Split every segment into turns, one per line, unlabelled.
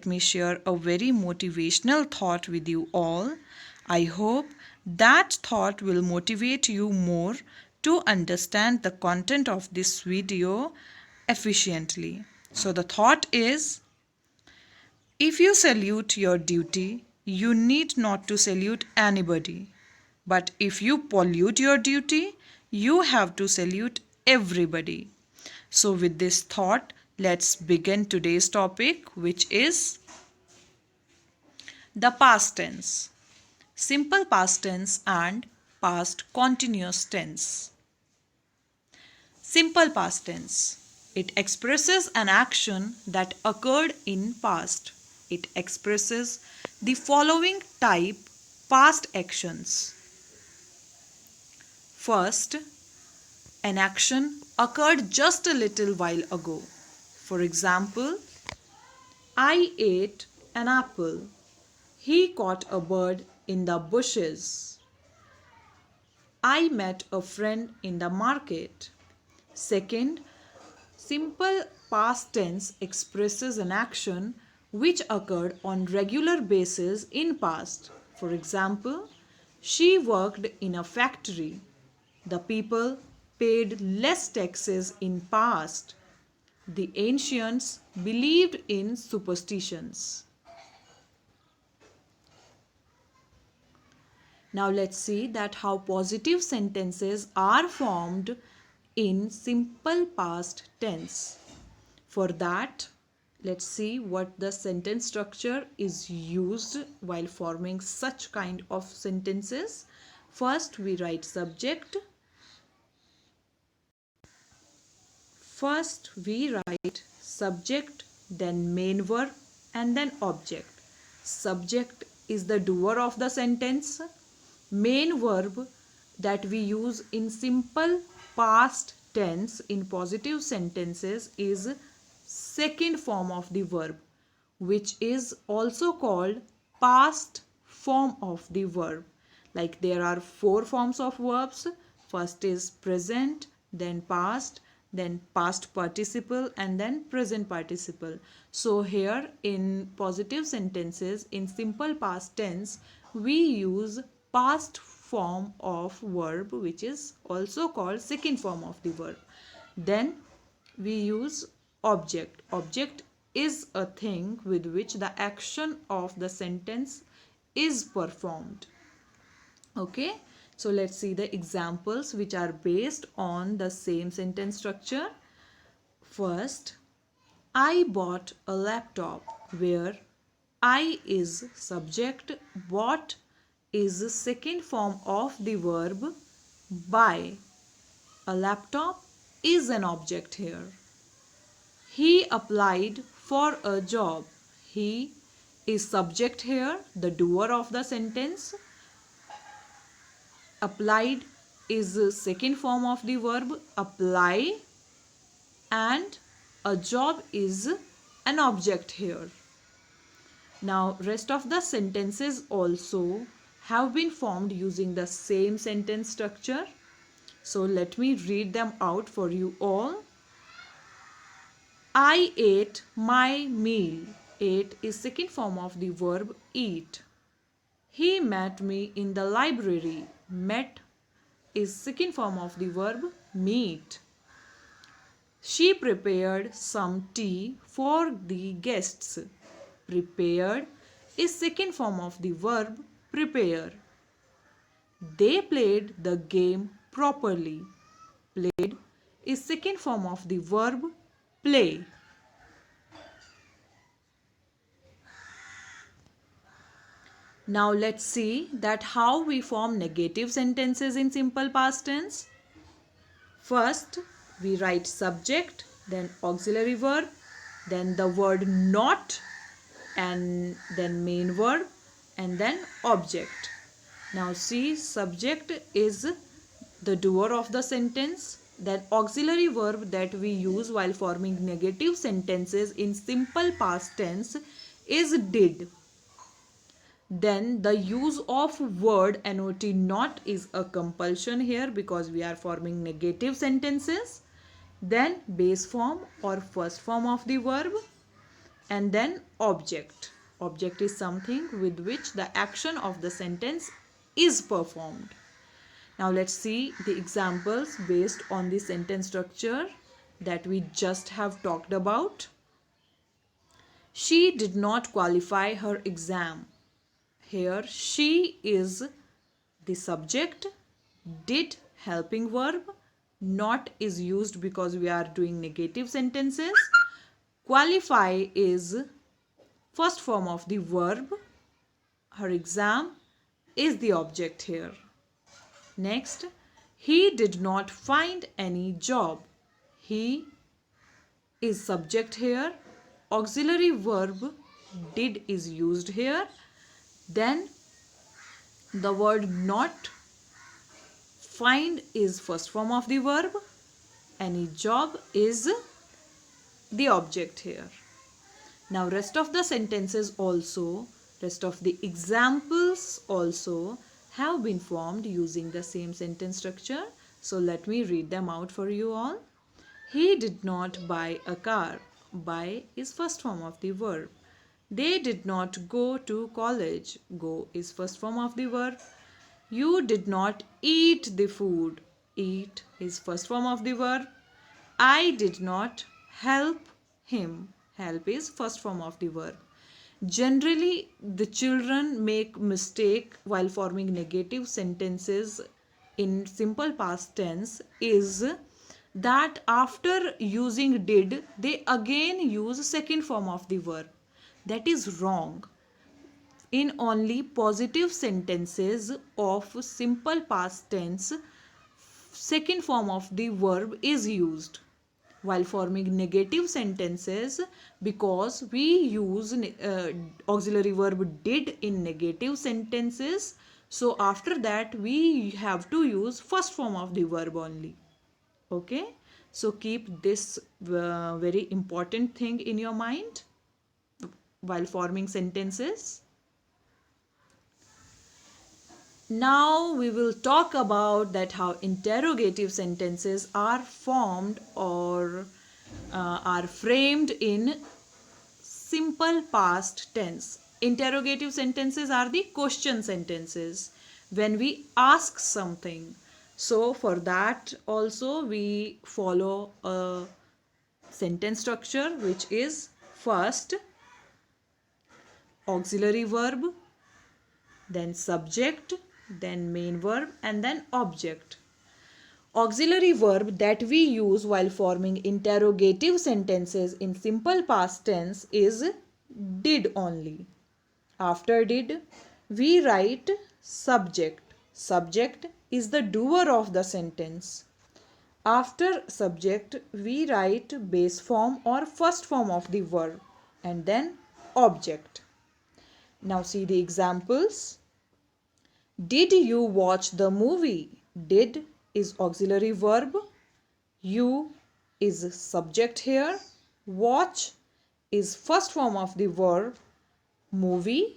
me share a very motivational thought with you all. I hope that thought will motivate you more to understand the content of this video efficiently. So, the thought is, if you salute your duty, you need not to salute anybody. But if you pollute your duty, you have to salute everybody. So, with this thought, let's begin today's topic, which is the past tense. Simple past tense and past continuous tense. Simple past tense. It expresses an action that occurred in past. It expresses the following type past actions. First, an action occurred just a little while ago. For example, I ate an apple. He caught a bird in the bushes. I met a friend in the market. Second, simple past tense expresses an action which occurred on regular basis in past. For example, she worked in a factory. The people paid less taxes in past. The ancients believed in superstitions. Now let's see that how positive sentences are formed in simple past tense. For that, let's see what the sentence structure is used while forming such kind of sentences. First, we write subject. Then main verb, and then object. Subject is the doer of the sentence. Main verb that we use in simple past tense in positive sentences is second form of the verb, which is also called past form of the verb. Like there are 4 forms of verbs. First is present, then past participle, and then present participle. So here in positive sentences in simple past tense, we use past form of verb, which is also called second form of the verb. Then we use object. Object is a thing with which the action of the sentence is performed. Okay, so let's see the examples which are based on the same sentence structure. First, I bought a laptop, where I is subject, bought is the second form of the verb buy. A laptop is an object here. He applied for a job. He is subject here, the doer of the sentence. Applied is the second form of the verb apply, and a job is an object here. Now rest of the sentences also have been formed using the same sentence structure. So let me read them out for you all. I ate my meal. Ate is second form of the verb eat. He met me in the library. Met is second form of the verb meet. She prepared some tea for the guests. Prepared is second form of the verb prepare. They played the game properly. Played is second form of the verb play. Now let's see that how we form negative sentences in simple past tense. First, we write subject, then auxiliary verb, then the word not, and then main verb, and then object. Now see, subject is the doer of the sentence. Then auxiliary verb that we use while forming negative sentences in simple past tense is did. Then the use of word not not is a compulsion here because we are forming negative sentences. Then base form or first form of the verb. and then object. Object is something with which the action of the sentence is performed. Now let's see the examples based on the sentence structure that we just have talked about. She did not qualify her exam. Here she is the subject, did helping verb, not is used because we are doing negative sentences. Qualify is first form of the verb. Her exam is the object here. Next, he did not find any job. He is subject here. Auxiliary verb did is used here. Then the word not, find is first form of the verb. Any job is the object here. Now rest of the sentences also, rest of the examples also have been formed using the same sentence structure. So let me read them out for you all. He did not buy a car. Buy is first form of the verb. They did not go to college. Go is first form of the verb. You did not eat the food. Eat is first form of the verb. I did not help him. Help is first form of the verb. Generally, the children make mistake while forming negative sentences in simple past tense is that after using did, they again use second form of the verb. That is wrong. In only positive sentences of simple past tense, second form of the verb is used. While forming negative sentences, because we use auxiliary verb did in negative sentences, so after that we have to use first form of the verb only. Okay, so keep this very important thing in your mind while forming sentences. Now we will talk about that how interrogative sentences are formed or are framed in simple past tense. Interrogative sentences are the question sentences when we ask something. So for that also we follow a sentence structure which is first auxiliary verb, then subject, then main verb, and then object. Auxiliary verb that we use while forming interrogative sentences in simple past tense is did only. After did, we write subject. Subject is the doer of the sentence. After subject, we write base form or first form of the verb and then object. Now see the examples. Did you watch the movie? Did is auxiliary verb. You is subject here. Watch is first form of the verb. Movie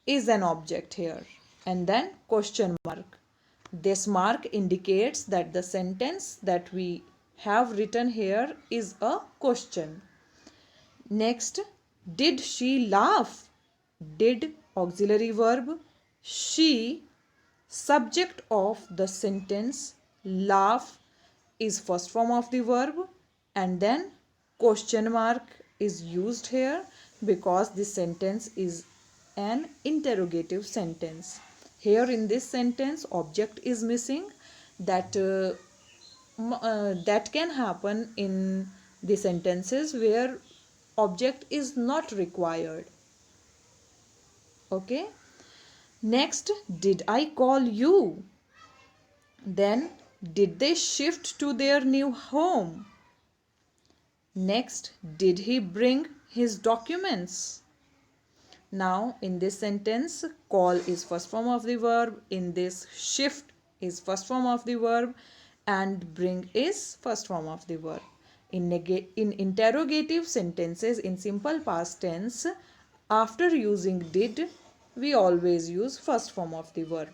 is an object here. And then question mark. This mark indicates that the sentence that we have written here is a question. Next, did she laugh? Did auxiliary verb. She subject of the sentence. Laugh is first form of the verb and then question mark is used here because this sentence is an interrogative sentence. Here in this sentence object is missing. That can happen in the sentences where object is not required. Okay. Next, did I call you? Then, did they shift to their new home? Next, did he bring his documents? Now, in this sentence, call is first form of the verb. In this, shift is first form of the verb. And bring is first form of the verb. In interrogative sentences in simple past tense, after using did, we always use first form of the verb.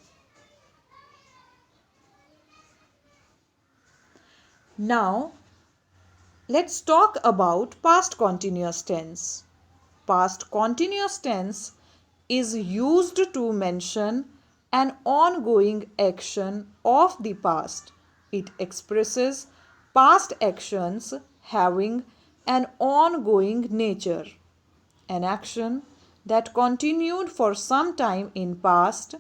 Now, let's talk about past continuous tense. Past continuous tense is used to mention an ongoing action of the past. It expresses past actions having an ongoing nature. An action that continued for some time in past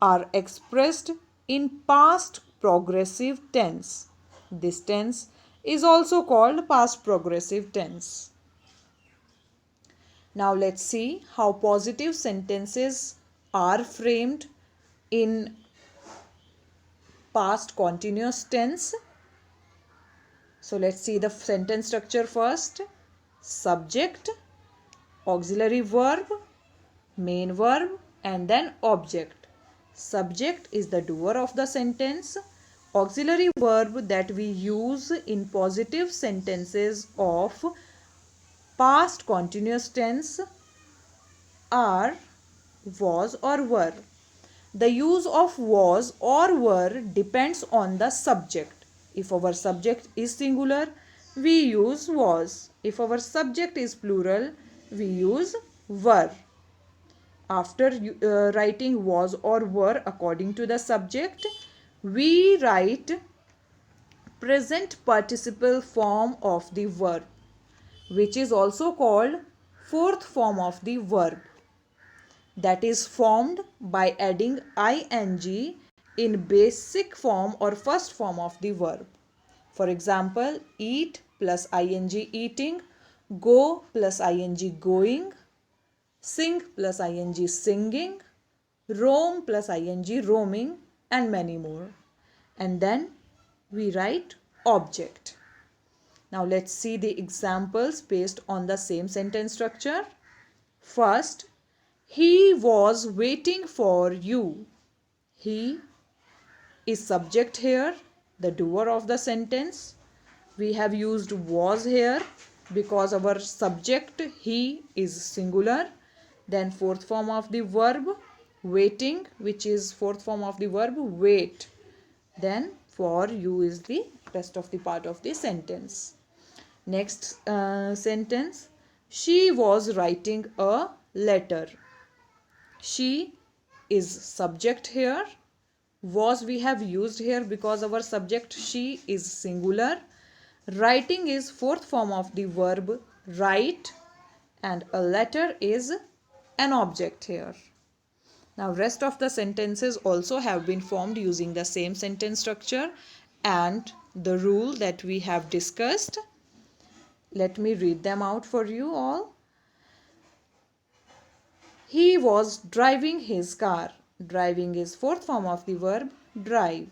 are expressed in past progressive tense. This tense is also called past progressive tense. Now let's see how positive sentences are framed in past continuous tense. So let's see the sentence structure first. Subject, auxiliary verb, main verb, and then object. Subject is the doer of the sentence. Auxiliary verb that we use in positive sentences of past continuous tense are was or were. The use of was or were depends on the subject. If our subject is singular, we use was. If our subject is plural, we use were. After writing was or were according to the subject, we write present participle form of the verb, which is also called fourth form of the verb. That is formed by adding ing in basic form or first form of the verb. For example, eat plus ing eating, go plus ing going, sing plus ing singing, roam plus ing roaming, and many more. And then we write object. Now let's see the examples based on the same sentence structure. First, he was waiting for you. He is subject here, the doer of the sentence. We have used was here because our subject he is singular. Then fourth form of the verb waiting, which is fourth form of the verb wait. Then for you is the rest of the part of the sentence. Next sentence, she was writing a letter. She is subject here. Was we have used here because our subject she is singular. Writing is fourth form of the verb write, and a letter is an object here. Now rest of the sentences also have been formed using the same sentence structure and the rule that we have discussed. Let me read them out for you all. He was driving his car. Driving is fourth form of the verb drive.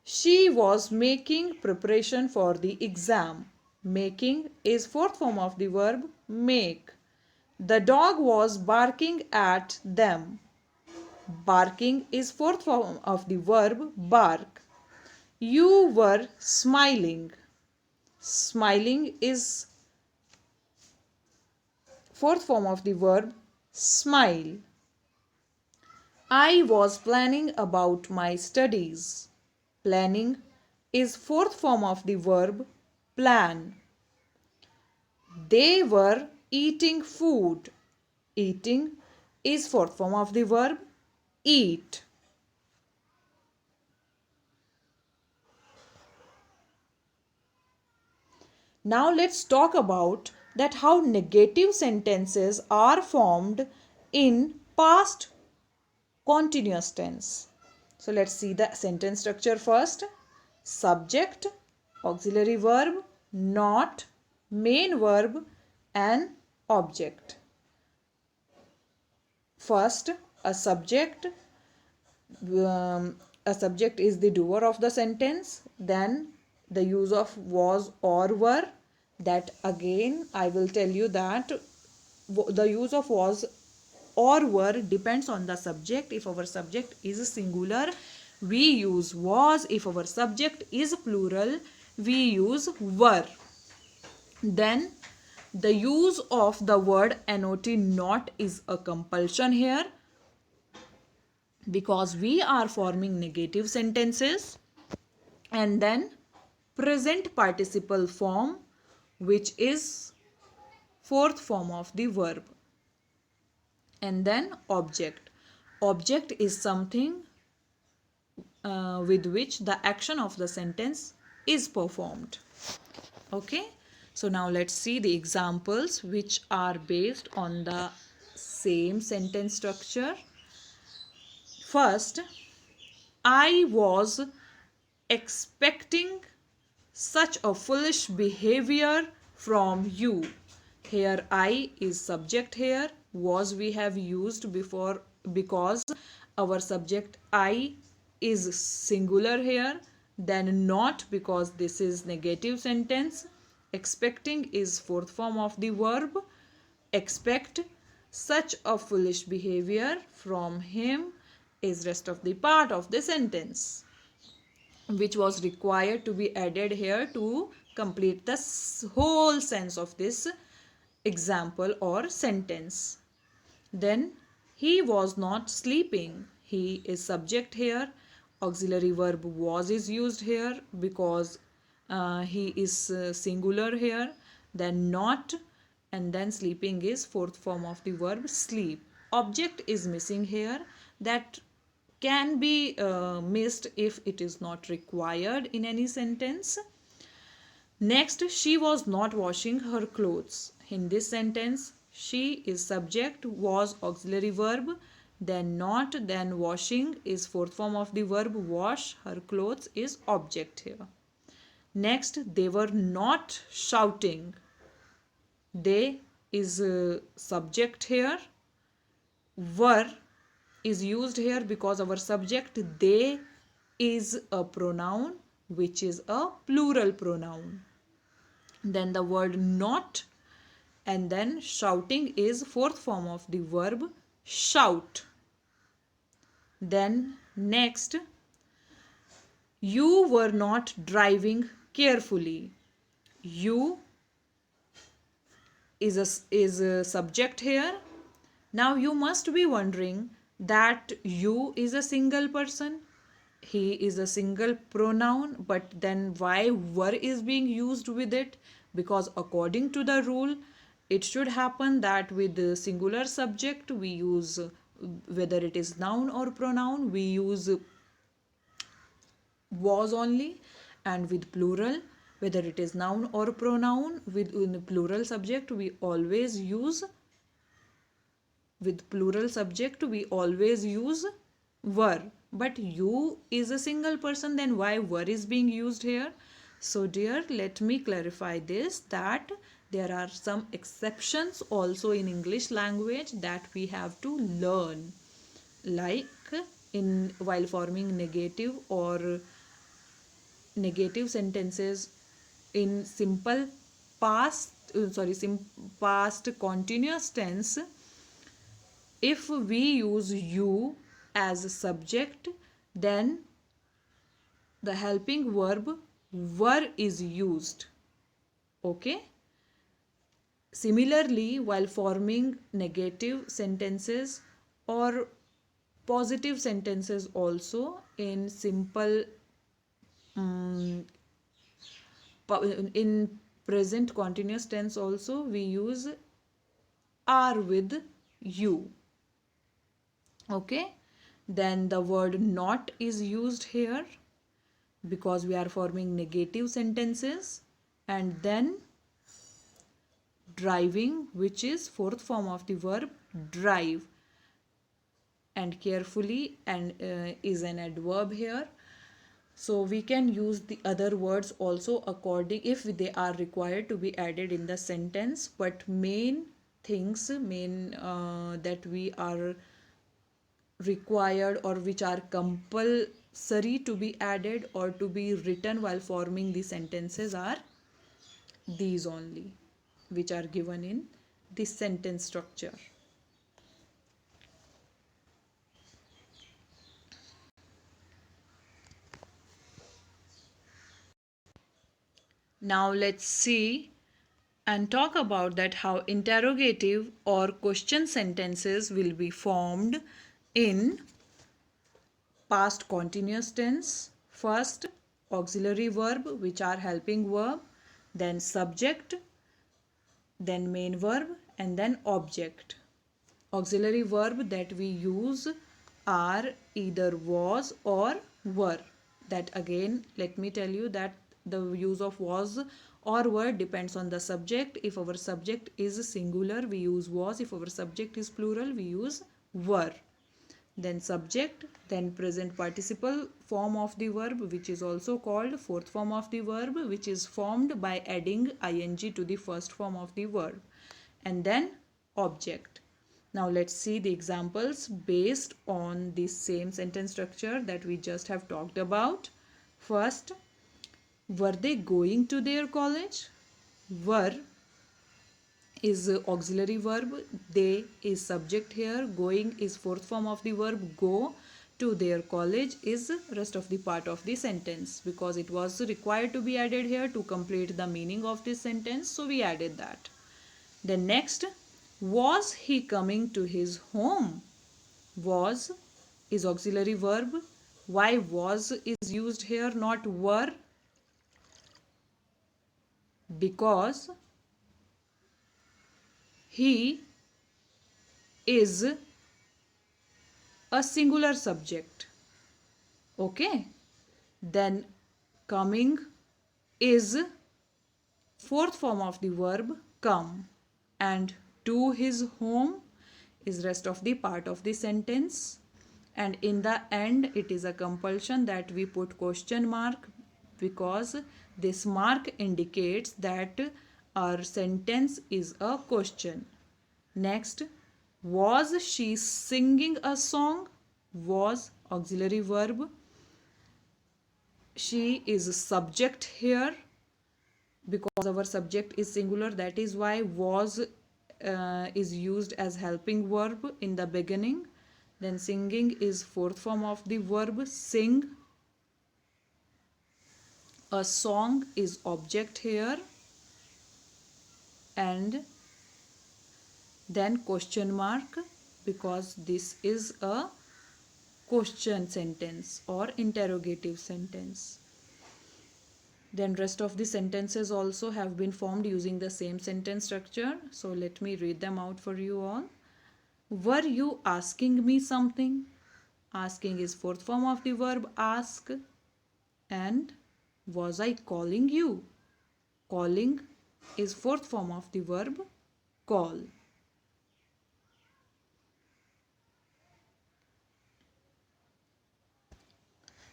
She was making preparation for the exam. Making is fourth form of the verb make. The dog was barking at them. Barking is fourth form of the verb bark. You were smiling. Smiling is fourth form of the verb smile. I was planning about my studies. Planning is fourth form of the verb plan. They were eating food. Eating is fourth form of the verb eat. Now let's talk about that how negative sentences are formed in past continuous tense. So let's see the sentence structure first. Subject, auxiliary verb, not, main verb, and object. First, a subject. A subject is the doer of the sentence. Then the use of was or were. That again I will tell you that the use of was or were depends on the subject. If our subject is singular, we use was. If our subject is plural, we use were. Then the use of the word not not is a compulsion here because we are forming negative sentences. And then present participle form, which is fourth form of the verb. and then object. Object is something with which the action of the sentence is performed. Okay, so now let's see the examples which are based on the same sentence structure. First, I was expecting such a foolish behavior from you. Here I is subject here. Was we have used before because our subject I is singular here. Then not because this is negative sentence. Expecting is fourth form of the verb. Expect such a foolish behavior from him is rest of the part of the sentence, which was required to be added here to complete the whole sense of this example or sentence. Then he was not sleeping. He is subject here. Auxiliary verb was is used here because he is singular here. Then not, and then sleeping is fourth form of the verb sleep. Object is missing here. That can be missed if it is not required in any sentence. Next, she was not washing her clothes. In this sentence, she is subject, was auxiliary verb, then not, then washing is fourth form of the verb wash, her clothes is object here. Next, they were not shouting. They is subject here. Were is used here because our subject they is a pronoun which is a plural pronoun. Then the word not, and then shouting is fourth form of the verb shout. Then next, you were not driving carefully. You is a subject here. Now you must be wondering that you is a single person. He is a single pronoun, but then why were is being used with it? Because according to the rule, it should happen that with the singular subject we use, whether it is noun or pronoun, we use was only, and with plural, whether it is noun or pronoun, with in plural subject we always use, with plural subject we always use were. But you is a single person, then why were is being used here? So dear, let me clarify this, that there are some exceptions also in English language that we have to learn, like in while forming negative or negative sentences in simple past past continuous tense. If we use you as a subject, then the helping verb were is used. Okay. Similarly, while forming negative sentences or positive sentences also in simple in present continuous tense also we use are with you. Okay, then the word not is used here because we are forming negative sentences, and then driving, which is fourth form of the verb drive, and carefully and is an adverb here. So we can use the other words also according if they are required to be added in the sentence, but main things that we are required or which are compulsory to be added or to be written while forming the sentences are these only, which are given in the sentence structure. Now let's see and talk about that how interrogative or question sentences will be formed in past continuous tense. First, auxiliary verb, which are helping verb, then subject, then main verb, and then object. auxiliary verb that we use are either was or were. That again, let me tell you that the use of was or were depends on the subject. If our subject is singular, we use was. If our subject is plural, we use were. Then subject, then present participle form of the verb, which is also called fourth form of the verb, which is formed by adding ing to the first form of the verb. And then object. Now let's see the examples based on the same sentence structure that we just have talked about. First, were they going to their college? Were is auxiliary verb. They is subject here. Going is fourth form of the verb. Go to their college is rest of the part of the sentence, because it was required to be added here to complete the meaning of this sentence, so we added that. Then next, was he coming to his home? Was is auxiliary verb. Why was is used here, not were? Because he is a singular subject. Okay. Then coming is fourth form of the verb come, and to his home is rest of the part of the sentence. And in the end, it is a compulsion that we put question mark, because this mark indicates that our sentence is a question. Next, was she singing a song? Was auxiliary verb. She is subject here, because our subject is singular, that is why was is used as helping verb in the beginning. Then singing is fourth form of the verb sing. A song is object here. And then question mark, because this is a question sentence or interrogative sentence. Then rest of the sentences also have been formed using the same sentence structure. So let me read them out for you all. Were you asking me something? Asking is fourth form of the verb ask. And was I calling you? Calling is fourth form of the verb call.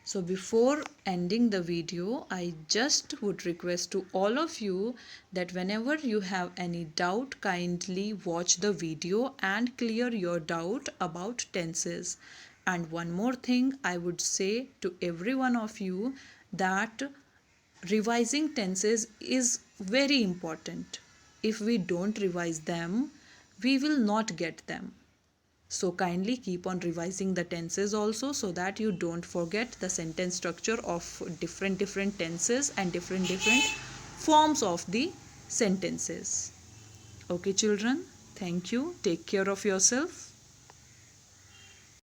So before ending the video, I just would request to all of you that whenever you have any doubt, kindly watch the video and clear your doubt about tenses. And one more thing I would say to every one of you, that revising tenses is very important. If we don't revise them, we will not get them. So kindly keep on revising the tenses also, so that you don't forget the sentence structure of different tenses and different forms of the sentences. Okay children, thank you. Take care of yourself.